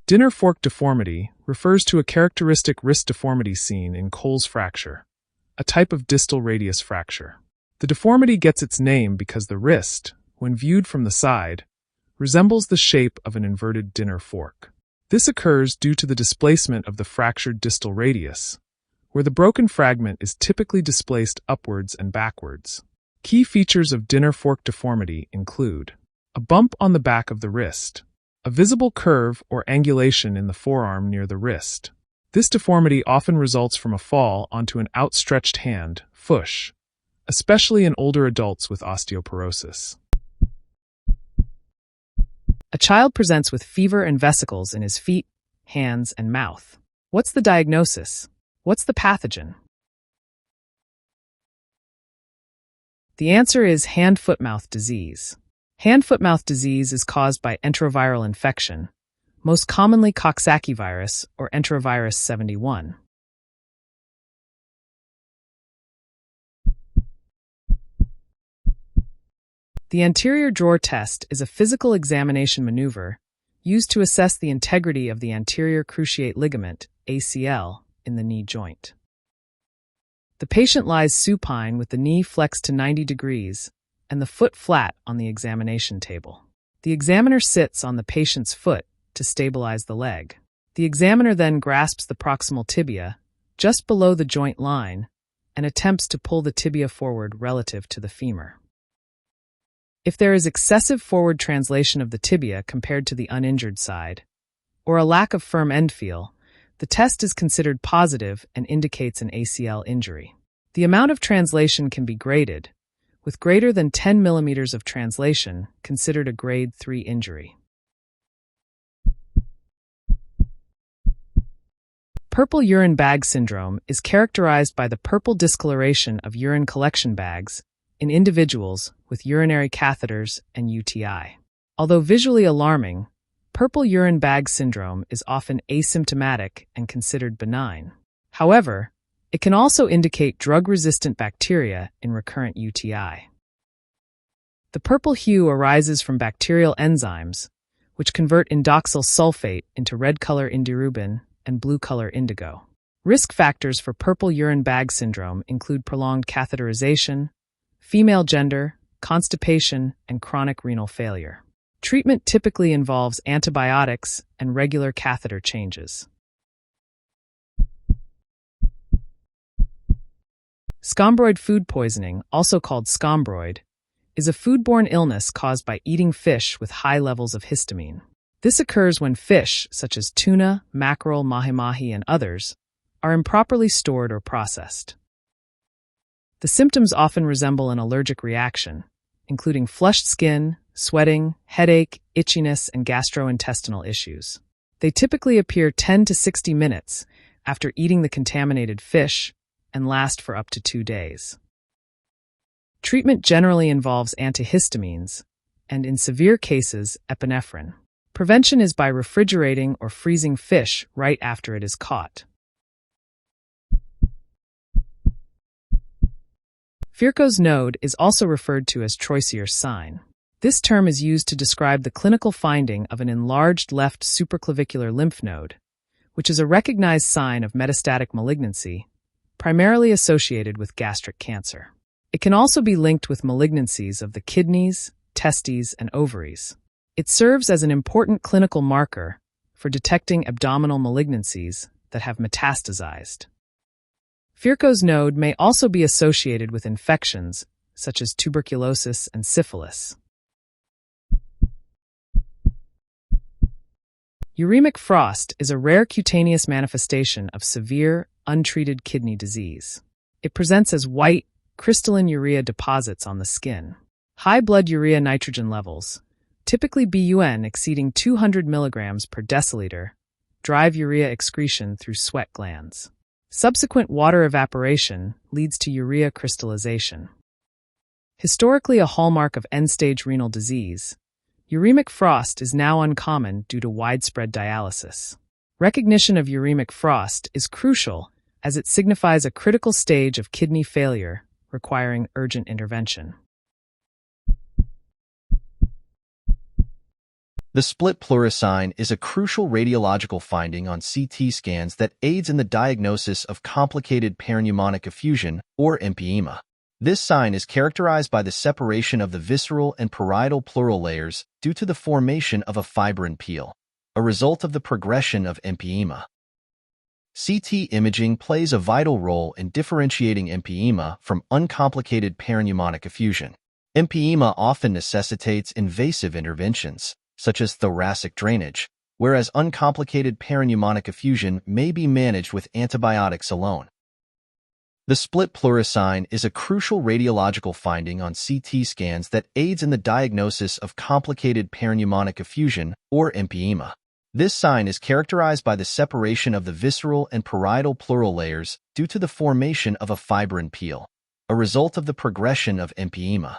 Dinner fork deformity refers to a characteristic wrist deformity seen in Cole's fracture, a type of distal radius fracture. The deformity gets its name because the wrist, when viewed from the side, resembles the shape of an inverted dinner fork. This occurs due to the displacement of the fractured distal radius, where the broken fragment is typically displaced upwards and backwards. Key features of dinner fork deformity include a bump on the back of the wrist, a visible curve or angulation in the forearm near the wrist. This deformity often results from a fall onto an outstretched hand, fush, especially in older adults with osteoporosis. A child presents with fever and vesicles in his feet, hands, and mouth. What's the diagnosis? What's the pathogen? The answer is hand-foot-mouth disease. Hand-foot-mouth disease is caused by enteroviral infection, most commonly Coxsackie virus or enterovirus 71. The anterior drawer test is a physical examination maneuver used to assess the integrity of the anterior cruciate ligament, ACL, in the knee joint. The patient lies supine with the knee flexed to 90 degrees and the foot flat on the examination table. The examiner sits on the patient's foot to stabilize the leg. The examiner then grasps the proximal tibia, just below the joint line, and attempts to pull the tibia forward relative to the femur. If there is excessive forward translation of the tibia compared to the uninjured side, or a lack of firm end feel, the test is considered positive and indicates an ACL injury. The amount of translation can be graded, with greater than 10 millimeters of translation considered a grade 3 injury. Purple urine bag syndrome is characterized by the purple discoloration of urine collection bags in individuals with urinary catheters and UTI. Although visually alarming, purple urine bag syndrome is often asymptomatic and considered benign. However, it can also indicate drug-resistant bacteria in recurrent UTI. The purple hue arises from bacterial enzymes, which convert indoxyl sulfate into red-color indirubin and blue-color indigo. Risk factors for purple urine bag syndrome include prolonged catheterization, female gender, constipation, and chronic renal failure. Treatment typically involves antibiotics and regular catheter changes. Scombroid food poisoning, also called Scombroid, is a foodborne illness caused by eating fish with high levels of histamine. This occurs when fish, such as tuna, mackerel, mahi-mahi, and others, are improperly stored or processed. The symptoms often resemble an allergic reaction, including flushed skin, sweating, headache, itchiness, and gastrointestinal issues. They typically appear 10 to 60 minutes after eating the contaminated fish and last for up to 2 days. Treatment generally involves antihistamines and, in severe cases, epinephrine. Prevention is by refrigerating or freezing fish right after it is caught. Virchow's node is also referred to as Troisier's sign. This term is used to describe the clinical finding of an enlarged left supraclavicular lymph node, which is a recognized sign of metastatic malignancy, primarily associated with gastric cancer. It can also be linked with malignancies of the kidneys, testes, and ovaries. It serves as an important clinical marker for detecting abdominal malignancies that have metastasized. Virchow's node may also be associated with infections such as tuberculosis and syphilis. Uremic frost is a rare cutaneous manifestation of severe, untreated kidney disease. It presents as white, crystalline urea deposits on the skin. High blood urea nitrogen levels, typically BUN exceeding 200 milligrams per deciliter, drive urea excretion through sweat glands. Subsequent water evaporation leads to urea crystallization. Historically a hallmark of end-stage renal disease, uremic frost is now uncommon due to widespread dialysis. Recognition of uremic frost is crucial as it signifies a critical stage of kidney failure requiring urgent intervention. The split pleuris sign is a crucial radiological finding on CT scans that aids in the diagnosis of complicated peripneumonic effusion, or empyema. This sign is characterized by the separation of the visceral and parietal pleural layers due to the formation of a fibrin peel, a result of the progression of empyema. CT imaging plays a vital role in differentiating empyema from uncomplicated peripneumonic effusion. Empyema often necessitates invasive interventions, such as thoracic drainage, whereas uncomplicated peripneumonic effusion may be managed with antibiotics alone. The split pleuris sign is a crucial radiological finding on CT scans that aids in the diagnosis of complicated peripneumonic effusion, or empyema. This sign is characterized by the separation of the visceral and parietal pleural layers due to the formation of a fibrin peel, a result of the progression of empyema.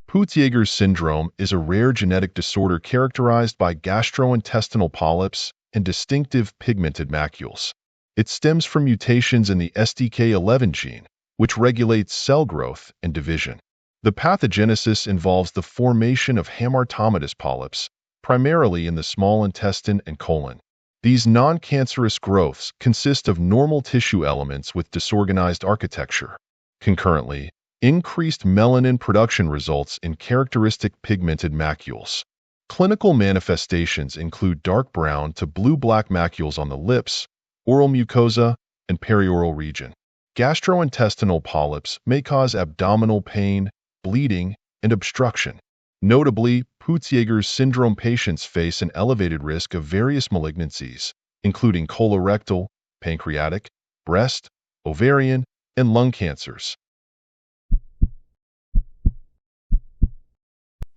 Peutz-Jeghers syndrome is a rare genetic disorder characterized by gastrointestinal polyps and distinctive pigmented macules. It stems from mutations in the STK11 gene, which regulates cell growth and division. The pathogenesis involves the formation of hamartomatous polyps, primarily in the small intestine and colon. These non-cancerous growths consist of normal tissue elements with disorganized architecture. Concurrently, increased melanin production results in characteristic pigmented macules. Clinical manifestations include dark brown to blue-black macules on the lips, oral mucosa, and perioral region. Gastrointestinal polyps may cause abdominal pain, bleeding, and obstruction. Notably, Peutz-Jeghers syndrome patients face an elevated risk of various malignancies, including colorectal, pancreatic, breast, ovarian, and lung cancers.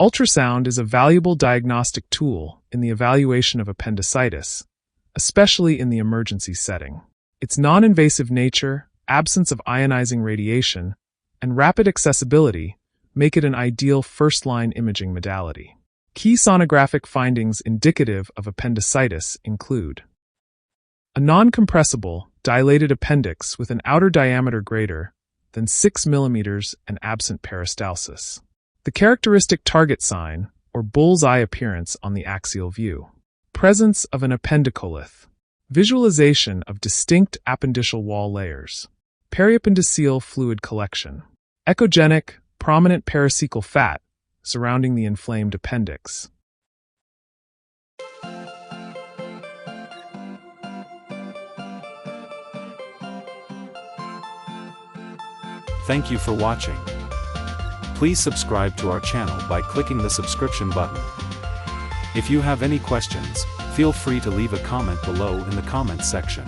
Ultrasound is a valuable diagnostic tool in the evaluation of appendicitis, especially in the emergency setting. Its non-invasive nature, absence of ionizing radiation, and rapid accessibility make it an ideal first-line imaging modality. Key sonographic findings indicative of appendicitis include a non-compressible, dilated appendix with an outer diameter greater than 6 mm and absent peristalsis. The characteristic target sign, or bull's-eye appearance on the axial view. Presence of an appendicolith. Visualization of distinct appendiceal wall layers. Periappendiceal fluid collection. Echogenic, prominent pericecal fat surrounding the inflamed appendix. Thank you for watching. Please subscribe to our channel by clicking the subscription button. If you have any questions, feel free to leave a comment below in the comments section.